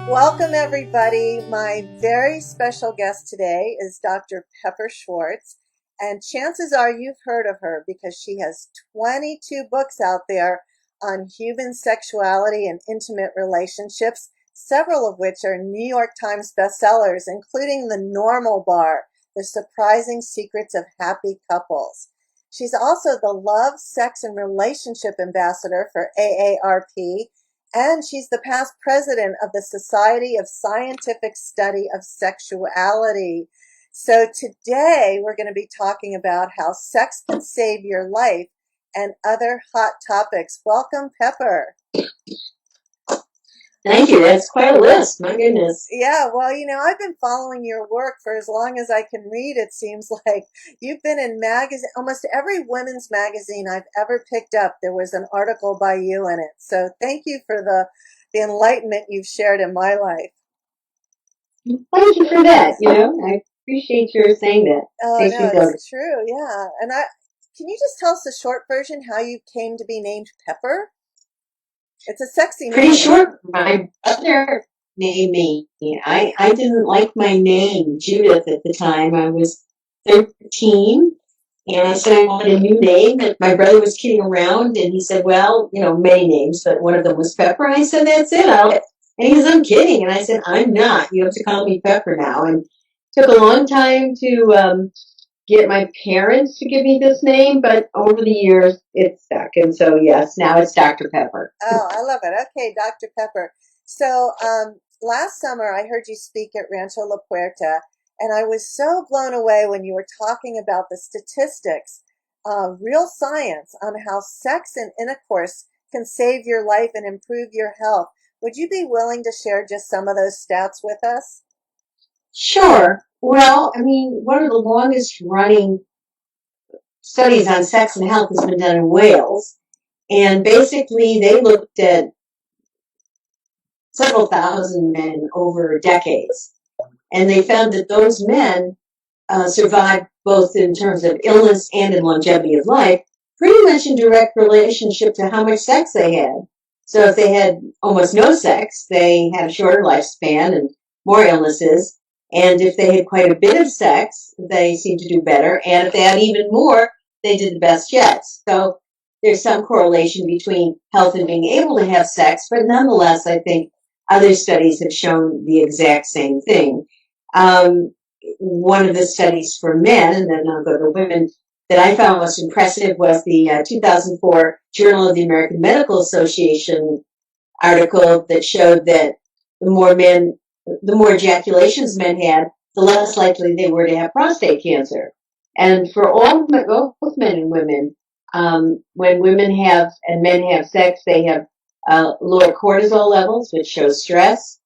Welcome, everybody. My very special guest today is Dr. Pepper Schwartz, and chances are you've heard of her because she has 22 books out there on human sexuality and intimate relationships, several of which are New York Times bestsellers, including The Normal Bar, The Surprising Secrets of Happy Couples. She's also the Love, Sex, and Relationship Ambassador for AARP, and she's the past president of the Society of Scientific Study of Sexuality. So today we're going to be talking about how sex can save your life and other hot topics. Welcome, Pepper. Thank you. That's quite a list. My goodness. Yeah, well, I've been following your work for as long as I can read. It seems like you've been in almost every women's magazine I've ever picked up. There was an article by you in it. So thank you for the enlightenment you've shared in my life. Thank you for that. I appreciate your saying that. Oh, no, it's true. Yeah. And can you just tell us the short version how you came to be named Pepper? It's a sexy name. Pretty short. My brother named me. I didn't like my name, Judith, at the time. I was 13, and I said I wanted a new name. And my brother was kidding around, and he said, well, many names, but one of them was Pepper. And I said, that's it. And he says, I'm kidding. And I said, I'm not. You have to call me Pepper now. And it took a long time to get my parents to give me this name, but over the years it stuck. And so, yes, now it's Dr. Pepper. Oh, I love it. Okay, Dr. Pepper. So last summer I heard you speak at Rancho La Puerta, and I was so blown away when you were talking about the statistics, real science on how sex and intercourse can save your life and improve your health. Would you be willing to share just some of those stats with us? Sure. Well, one of the longest running studies on sex and health has been done in Wales. And basically, they looked at several thousand men over decades. And they found that those men survived both in terms of illness and in longevity of life, pretty much in direct relationship to how much sex they had. So if they had almost no sex, they had a shorter lifespan and more illnesses. And if they had quite a bit of sex, they seemed to do better. And if they had even more, they did the best yet. So there's some correlation between health and being able to have sex. But nonetheless, I think other studies have shown the exact same thing. One of the studies for men, and then I'll go to women, that I found most impressive was the 2004 Journal of the American Medical Association article that showed that the more ejaculations men had, the less likely they were to have prostate cancer. And for both men and women, when women have and men have sex, they have lower cortisol levels, which shows stress.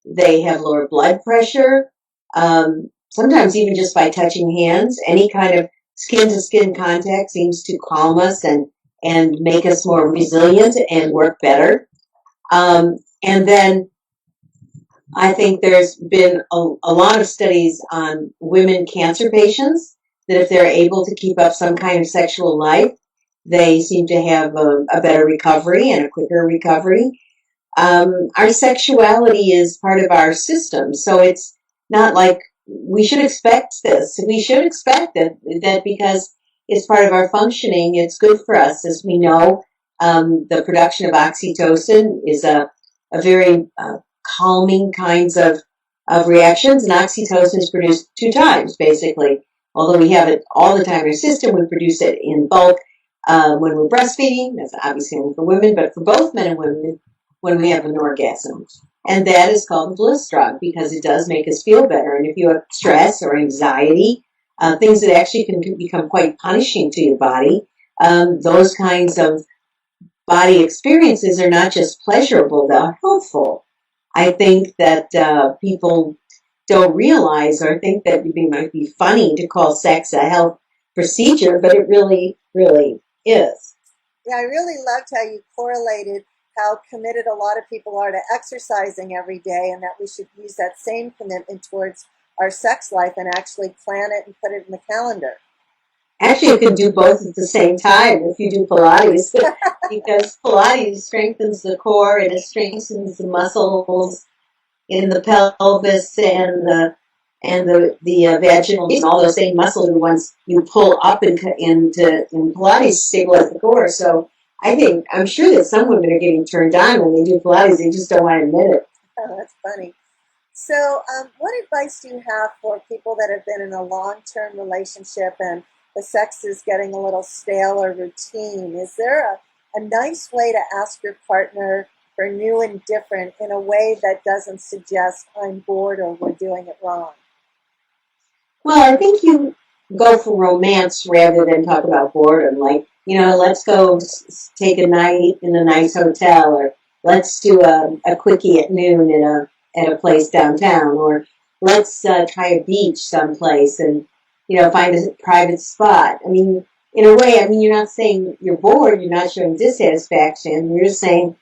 They have lower blood pressure. Sometimes even just by touching hands, any kind of skin-to-skin contact seems to calm us and make us more resilient and work better. And then I think there's been a lot of studies on women cancer patients that if they're able to keep up some kind of sexual life, they seem to have a better recovery and a quicker recovery. Our sexuality is part of our system, so it's not like we should expect this. We should expect that because it's part of our functioning, it's good for us. As we know, the production of oxytocin is a very calming kinds of reactions, and oxytocin is produced 2 times, basically. Although we have it all the time in our system, we produce it in bulk when we're breastfeeding. That's obviously only for women, but for both men and women when we have an orgasm. And that is called the bliss drug because it does make us feel better. And if you have stress or anxiety, things that actually can become quite punishing to your body, those kinds of body experiences are not just pleasurable, they're helpful. I think that people don't realize or think that it might be funny to call sex a health procedure, but it really, really is. Yeah, I really loved how you correlated how committed a lot of people are to exercising every day, and that we should use that same commitment towards our sex life and actually plan it and put it in the calendar. Actually, you can do both at the same time if you do Pilates, because Pilates strengthens the core and it strengthens the muscles in the pelvis and the vaginal and all those same muscles are the ones you pull up into in Pilates to stabilize the core. So I'm sure that some women are getting turned on when they do Pilates. They just don't want to admit it. Oh, that's funny. So, what advice do you have for people that have been in a long-term relationship and the sex is getting a little stale or routine? Is there a nice way to ask your partner for new and different in a way that doesn't suggest I'm bored or we're doing it wrong? Well, I think you go for romance rather than talk about boredom. Like, let's go take a night in a nice hotel, or let's do a quickie at noon at a place downtown, or let's try a beach someplace and find a private spot. I mean, in a way, you're not saying you're bored. You're not showing dissatisfaction. You're just saying,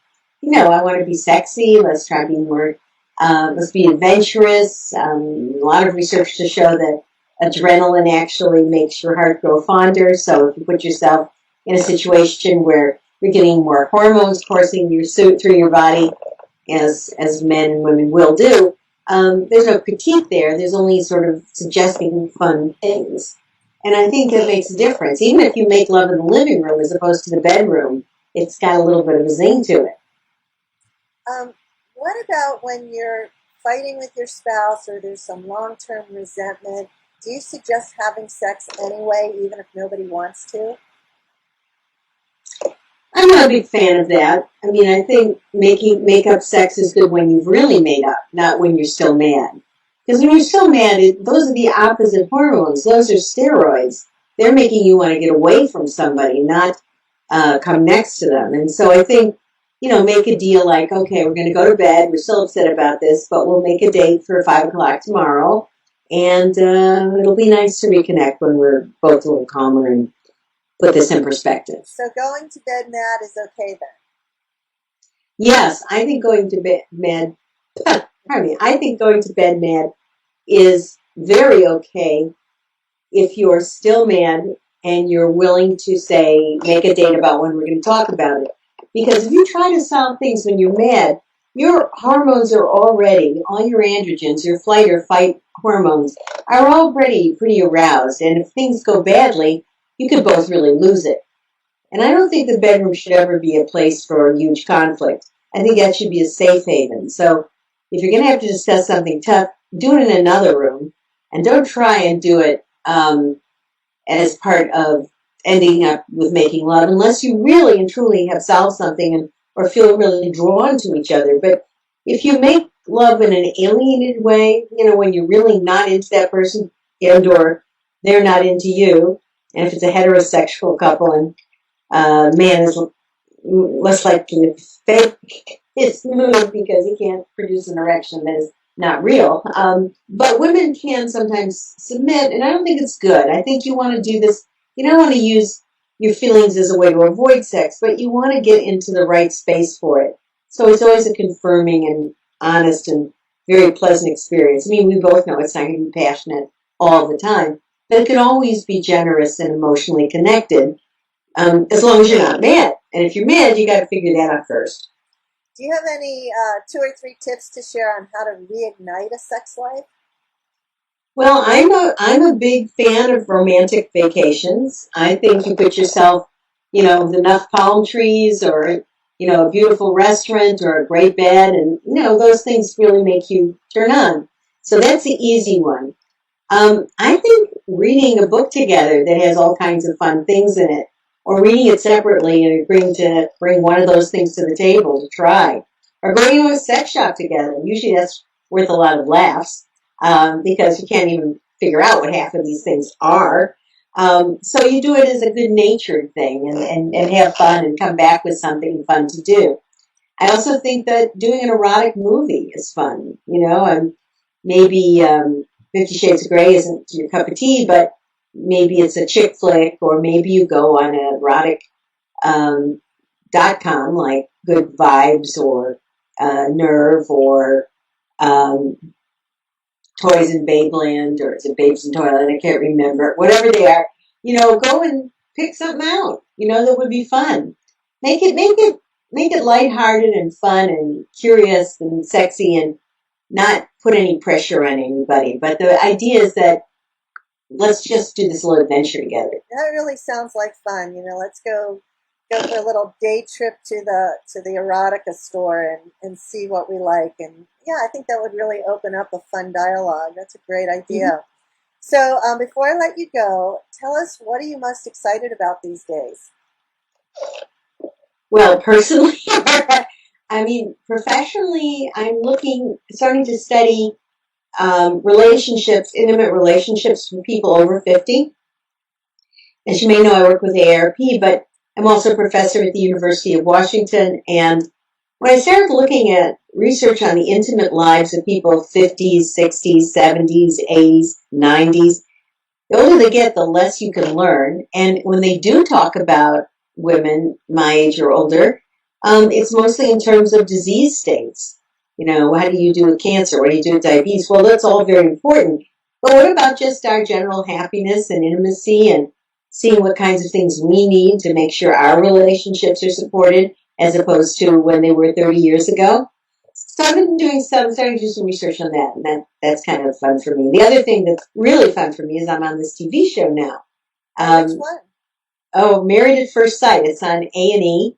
I want to be sexy. Let's try being more. Let's be adventurous. A lot of research to show that adrenaline actually makes your heart grow fonder. So if you put yourself in a situation where you're getting more hormones coursing through your body, as men and women will do, there's no critique there. There's only sort of suggesting fun things. And I think that makes a difference. Even if you make love in the living room as opposed to the bedroom, it's got a little bit of a zing to it. What about when you're fighting with your spouse or there's some long-term resentment? Do you suggest having sex anyway, even if nobody wants to? I'm not a big fan of that. I think make up sex is good when you've really made up, not when you're still mad. Because when you're still mad, those are the opposite hormones. Those are steroids. They're making you want to get away from somebody, not come next to them. And so I think, make a deal like, okay, we're going to go to bed. We're still upset about this, but we'll make a date for 5 o'clock tomorrow. And it'll be nice to reconnect when we're both a little calmer and put this in perspective. So going to bed mad is okay then? Yes, I think going to bed mad, pardon me, I think going to bed mad is very okay if you're still mad and you're willing to make a date about when we're going to talk about it. Because if you try to solve things when you're mad, your hormones are already, all your androgens, your flight or fight hormones, are already pretty aroused. And if things go badly, you could both really lose it. And I don't think the bedroom should ever be a place for a huge conflict. I think that should be a safe haven. So if you're going to have to discuss something tough, do it in another room. And don't try and do it as part of ending up with making love, unless you really and truly have solved something or feel really drawn to each other. But if you make love in an alienated way, when you're really not into that person and or they're not into you, and if it's a heterosexual couple and man is less likely to fake his mood because he can't produce an erection that is not real. But women can sometimes submit, and I don't think it's good. I think you want to do this. You don't want to use your feelings as a way to avoid sex, but you want to get into the right space for it. So it's always a confirming and honest and very pleasant experience. We both know it's not going to be passionate all the time, but it can always be generous and emotionally connected, as long as you're not mad. And if you're mad, you got to figure that out first. Do you have any 2 or 3 tips to share on how to reignite a sex life? Well, I'm a big fan of romantic vacations. I think you put yourself, with enough palm trees or, a beautiful restaurant or a great bed, and, those things really make you turn on. So that's the easy one. I think reading a book together that has all kinds of fun things in it, or reading it separately and agreeing to bring one of those things to the table to try, or going to a sex shop together. Usually that's worth a lot of laughs, because you can't even figure out what half of these things are. So you do it as a good-natured thing and have fun and come back with something fun to do. I also think that doing an erotic movie is fun. Maybe 50 Shades of Grey isn't your cup of tea, but maybe it's a chick flick, or maybe you go on an erotic .com like Good Vibes or Nerve or Toys in Babeland, or is it Babes in Toyland? I can't remember. Whatever they are, go and pick something out. That would be fun. Make it lighthearted and fun and curious and sexy, and not put any pressure on anybody. But the idea is that let's just do this little adventure together. That really sounds like fun. Let's go for a little day trip to the erotica store and see what we like. And yeah, I think that would really open up a fun dialogue. That's a great idea. Mm-hmm. So before I let you go, tell us, what are you most excited about these days? Well, personally, I mean, professionally, I'm starting to study relationships, intimate relationships with people over 50. As you may know, I work with AARP, but I'm also a professor at the University of Washington. And when I started looking at research on the intimate lives of people 50s, 60s, 70s, 80s, 90s, the older they get, the less you can learn. And when they do talk about women my age or older, it's mostly in terms of disease states. How do you do with cancer? What do you do with diabetes? Well, that's all very important. But what about just our general happiness and intimacy and seeing what kinds of things we need to make sure our relationships are supported as opposed to when they were 30 years ago? So I've been starting to do some research on that, and that's kind of fun for me. The other thing that's really fun for me is I'm on this TV show now. Which one? Married at First Sight. It's on A&E,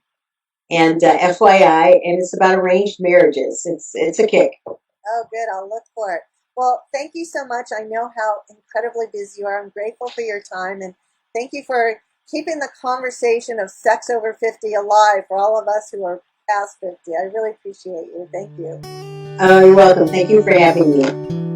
and FYI, and it's about arranged marriages. It's a kick. Oh, good. I'll look for it. Well, thank you so much. I know how incredibly busy you are. I'm grateful for your time, and thank you for keeping the conversation of sex over 50 alive for all of us who are past 50. I really appreciate you. Thank you. Oh, you're welcome. Thank you for having me.